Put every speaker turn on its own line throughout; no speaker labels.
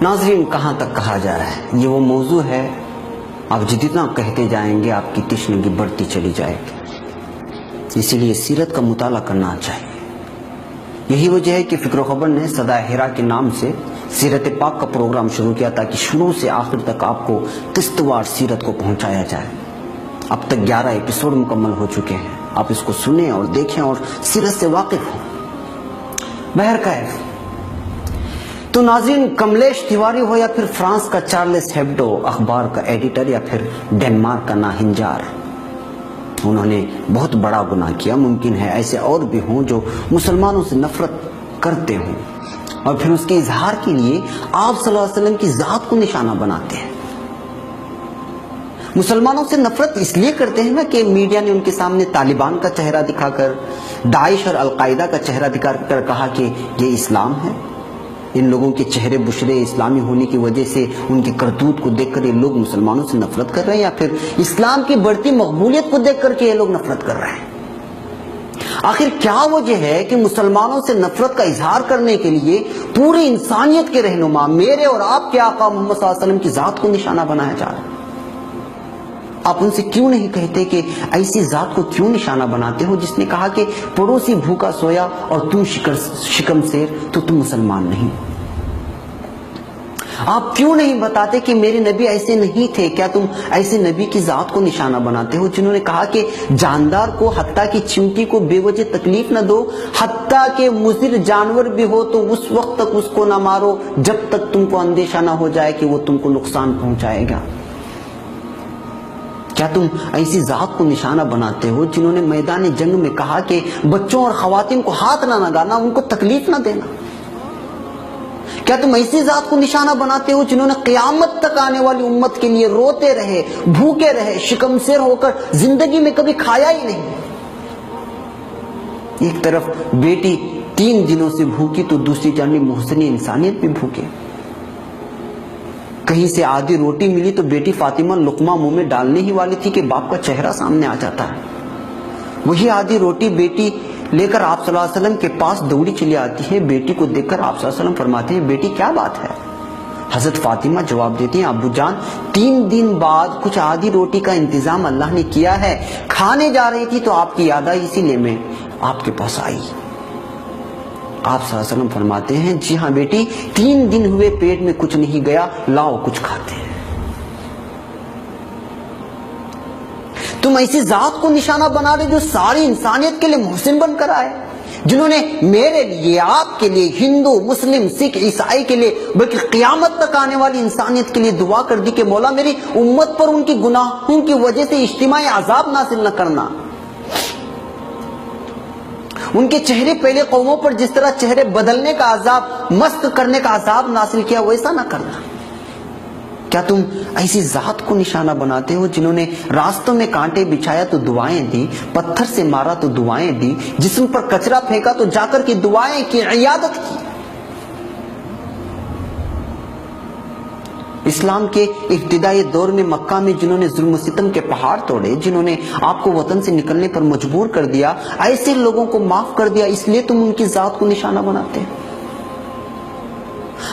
ناظرین، کہاں تک کہا جائے، یہ وہ موضوع ہے آپ جتنا کہتے جائیں گے آپ کی تشنگی بڑھتی چلی جائے گی، اسی لیے سیرت کا مطالعہ کرنا چاہیے۔ یہی وجہ ہے کہ فکر و خبر نے صدا ہرا کے نام سے سیرت پاک کا پروگرام شروع کیا تاکہ شروع سے آخر تک آپ کو قسط وار سیرت کو پہنچایا جائے۔ اب تک 11 ایپیسوڈ مکمل ہو چکے ہیں، آپ اس کو سنیں اور دیکھیں اور سیرت سے واقف ہوں۔ بہرکیف تو ناظرین، کملیش تیواری ہو یا پھر فرانس کا چارلس ہیبڈو اخبار کا ایڈیٹر یا پھر ڈنمارک کا ناہنجار، انہوں نے بہت بڑا گناہ کیا۔ ممکن ہے ایسے اور بھی ہوں جو مسلمانوں سے نفرت کرتے ہوں اور پھر اس کے اظہار کے لیے آپ صلی اللہ علیہ وسلم کی ذات کو نشانہ بناتے ہیں۔ مسلمانوں سے نفرت اس لیے کرتے ہیں نا کہ میڈیا نے ان کے سامنے طالبان کا چہرہ دکھا کر، داعش اور القاعدہ کا چہرہ دکھا کر کہا کہ یہ اسلام ہے۔ ان لوگوں کے چہرے بشرے اسلامی ہونے کی وجہ سے ان کی کرتوت کو دیکھ کر یہ لوگ مسلمانوں سے نفرت کر رہے ہیں، یا پھر اسلام کی بڑھتی مقبولیت کو دیکھ کر کے یہ لوگ نفرت کر رہے ہیں؟ آخر کیا وجہ ہے کہ مسلمانوں سے نفرت کا اظہار کرنے کے لیے پوری انسانیت کے رہنما میرے اور آپ کے آقا محمد صلی اللہ علیہ وسلم کی ذات کو نشانہ بنایا جا رہا ہے؟ آپ ان سے کیوں نہیں کہتے کہ ایسی ذات کو کیوں نشانہ بناتے ہو جس نے کہا کہ پڑوسی بھوکا سویا اور تم شکم سیر تو تم مسلمان نہیں؟ آپ کیوں نہیں بتاتے کہ میرے نبی ایسے نہیں تھے؟ کیا تم ایسے نبی کی ذات کو نشانہ بناتے ہو جنہوں نے کہا کہ جاندار کو حتیٰ کہ چیونٹی کو بے وجہ تکلیف نہ دو، حتیٰ کہ مضر جانور بھی ہو تو اس وقت تک اس کو نہ مارو جب تک تم کو اندیشہ نہ ہو جائے کہ وہ تم کو نقصان پہنچائے گا؟ کیا تم ایسی ذات کو نشانہ بناتے ہو جنہوں نے میدان جنگ میں کہا کہ بچوں اور خواتین کو ہاتھ نہ لگانا، ان کو تکلیف نہ دینا؟ کیا تم ایسی ذات کو نشانہ بناتے ہو جنہوں نے قیامت تک آنے والی امت کے لیے روتے رہے، بھوکے رہے، شکمسیر ہو کر زندگی میں کبھی کھایا ہی نہیں؟ ایک طرف بیٹی 3 دنوں سے بھوکی تو دوسری جانب محسن انسانیت بھی بھوکے۔ کہیں سے آدھی روٹی ملی تو بیٹی فاطمہ لقمہ منہ میں ڈالنے ہی والی تھی کہ باپ کا چہرہ سامنے آ جاتا ہے۔ وہی آدھی روٹی بیٹی لے کر آپ صلی اللہ علیہ وسلم کے پاس دوڑی چلی آتی ہے۔ بیٹی کو دیکھ کر آپ صلی اللہ علیہ وسلم فرماتے ہیں، بیٹی کیا بات ہے؟ حضرت فاطمہ جواب دیتی ہیں، ابو جان 3 دن بعد کچھ آدھی روٹی کا انتظام اللہ نے کیا ہے، کھانے جا رہی تھی تو آپ کی یاد آئی، اسی لیے میں آپ کے پاس آئی۔ آپ صلی اللہ علیہ وسلم فرماتے ہیں، جی ہاں بیٹی، 3 دن ہوئے پیٹ میں کچھ نہیں گیا، لاؤ کچھ کھاتے ہیں۔ تم ایسی ذات کو نشانہ بنا رہے جو ساری انسانیت کے لیے محسن بن کر آئے، جنہوں نے میرے لیے، آپ کے لیے، ہندو، مسلم، سکھ، عیسائی کے لیے، بلکہ قیامت تک آنے والی انسانیت کے لیے دعا کر دی کہ مولا میری امت پر ان کی گناہوں کی وجہ سے اجتماعی عذاب نازل نہ کرنا۔ ان کے چہرے پہلے قوموں پر جس طرح چہرے بدلنے کا عذاب، مسخ کرنے کا عذاب نازل کیا، ویسا نہ کرنا۔ کیا تم ایسی ذات کو نشانہ بناتے ہو جنہوں نے راستوں میں کانٹے بچھایا تو دعائیں دی، پتھر سے مارا تو دعائیں دی، جسم پر کچرا پھینکا تو جا کر کے دعائیں کی، عیادت کی؟ اسلام کے ابتدائی دور میں مکہ میں جنہوں نے ظلم و ستم کے پہاڑ توڑے، جنہوں نے آپ کو وطن سے نکلنے پر مجبور کر دیا، ایسے لوگوں کو معاف کر دیا، اس لیے تم ان کی ذات کو نشانہ بناتے ہیں؟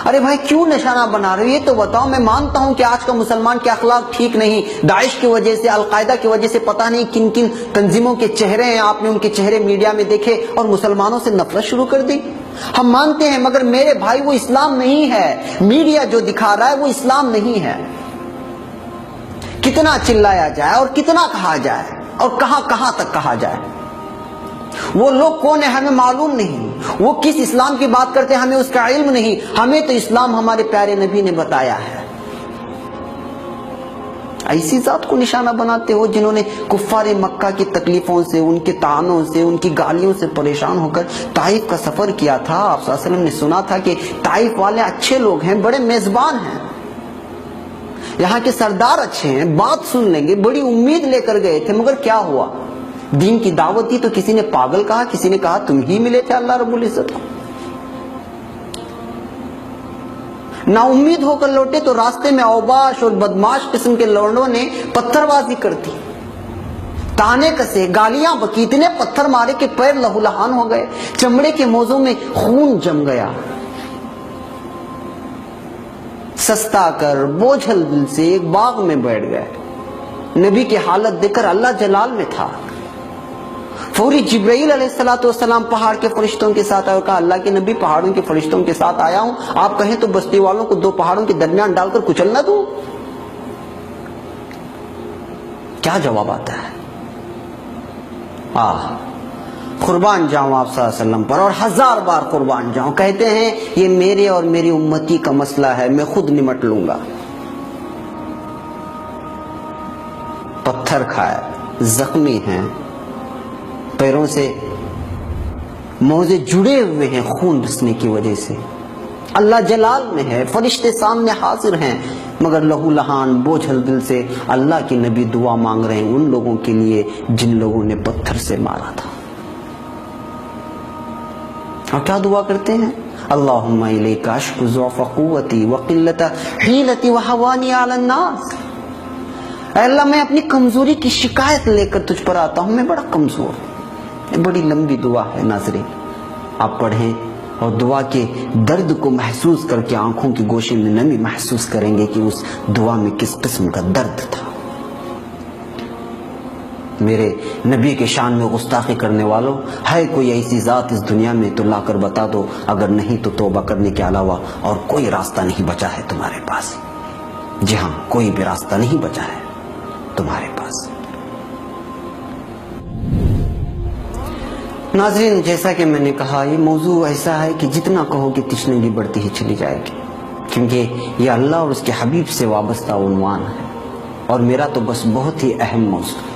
ارے بھائی کیوں نشانہ بنا رہے ہو؟ یہ تو بتاؤ۔ میں مانتا ہوں کہ آج کا مسلمان کے اخلاق ٹھیک نہیں، داعش کی وجہ سے، القاعدہ کی وجہ سے پتہ نہیں کن کن تنظیموں کے چہرے ہیں، آپ نے ان کے چہرے میڈیا میں دیکھے اور مسلمانوں سے نفرت شروع کر دی۔ ہم مانتے ہیں، مگر میرے بھائی وہ اسلام نہیں ہے، میڈیا جو دکھا رہا ہے وہ اسلام نہیں ہے۔ کتنا چلایا جائے اور کتنا کہا جائے اور کہاں کہاں تک کہا جائے، وہ لوگ کون ہیں ہمیں معلوم نہیں، وہ کس اسلام کی بات کرتے ہیں ہمیں اس کا علم نہیں، ہمیں تو اسلام ہمارے پیارے نبی نے بتایا ہے۔ ایسی ذات کو نشانہ بناتے ہو جنہوں نے کفار مکہ کی تکلیفوں سے، ان کے طعنوں سے، ان کی گالیوں سے پریشان ہو کر طائف کا سفر کیا تھا۔ آپ صلی اللہ علیہ وسلم نے سنا تھا کہ طائف والے اچھے لوگ ہیں، بڑے میزبان ہیں، یہاں کے سردار اچھے ہیں، بات سن لیں گے، بڑی امید لے کر گئے تھے، مگر کیا ہوا؟ دین کی دعوت دی تو کسی نے پاگل کہا، کسی نے کہا تم ہی ملے تھے اللہ رب العزت کو۔ نا امید ہو کر لوٹے تو راستے میں اوباش اور بدماش قسم کے لوڑوں نے پتھر بازی کر دی، تانے کسے، گالیاں بکی، اتنے پتھر مارے کہ پیر لہو لہان ہو گئے، چمڑے کے موزوں میں خون جم گیا۔ سستا کر بوجھل دل سے ایک باغ میں بیٹھ گئے. نبی کی حالت دیکھ کر اللہ جلال میں تھا. فوری جبرائیل علیہ السلام پہاڑ کے فرشتوں کے ساتھ آیا اور کہا اللہ کے نبی پہاڑوں کے فرشتوں کے ساتھ آیا ہوں, آپ کہیں تو بستی والوں کو 2 پہاڑوں کے درمیان ڈال کر کچل نہ دوں. کیا جواب آتا ہے؟ قربان جاؤں آپ صلی اللہ علیہ وسلم پر, اور 1000 بار قربان جاؤں. کہتے ہیں یہ میرے اور میری امتی کا مسئلہ ہے, میں خود نمٹ لوں گا. پتھر کھائے, زخمی ہیں, پیروں سے موزے جڑے ہوئے ہیں خون رسنے کی وجہ سے. اللہ جلال میں ہے, فرشتے سامنے حاضر ہیں, مگر لہو لہان بوجھل دل سے اللہ کے نبی دعا مانگ رہے ہیں ان لوگوں کے لیے جن لوگوں نے پتھر سے مارا تھا. اور کیا دعا کرتے ہیں؟ اللہم الیک اشکو ضعف قوتی وقلت حیلتی وحوانی علی الناس. اے اللہ میں اپنی کمزوری کی شکایت لے کر تجھ پر آتا ہوں, میں بڑا کمزور ہوں. بڑی لمبی دعا ہے ناظرین, آپ پڑھیں اور دعا کے درد کو محسوس کر کے آنکھوں کی گوشے میں نمی محسوس کریں گے کہ اس دعا میں کس قسم کا درد تھا. میرے نبی کے شان میں گستاخی کرنے والوں, ہے کوئی ایسی ذات اس دنیا میں تو لا کر بتا دو, اگر نہیں تو توبہ کرنے کے علاوہ اور کوئی راستہ نہیں بچا ہے تمہارے پاس. جی ہاں, کوئی بھی راستہ نہیں بچا ہے تمہارے پاس. ناظرین, جیسا کہ میں نے کہا, یہ موضوع ایسا ہے کہ جتنا کہو کہ تشنگی بڑھتی ہی چلی جائے گی, کیونکہ یہ اللہ اور اس کے حبیب سے وابستہ عنوان ہے, اور میرا تو بس بہت ہی اہم موضوع ہے.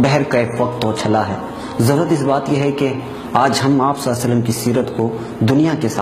بہر کا ایک وقت تو چلا ہے. ضرورت اس بات یہ ہے کہ آج ہم آپ صلی اللہ علیہ وسلم کی سیرت کو دنیا کے ساتھ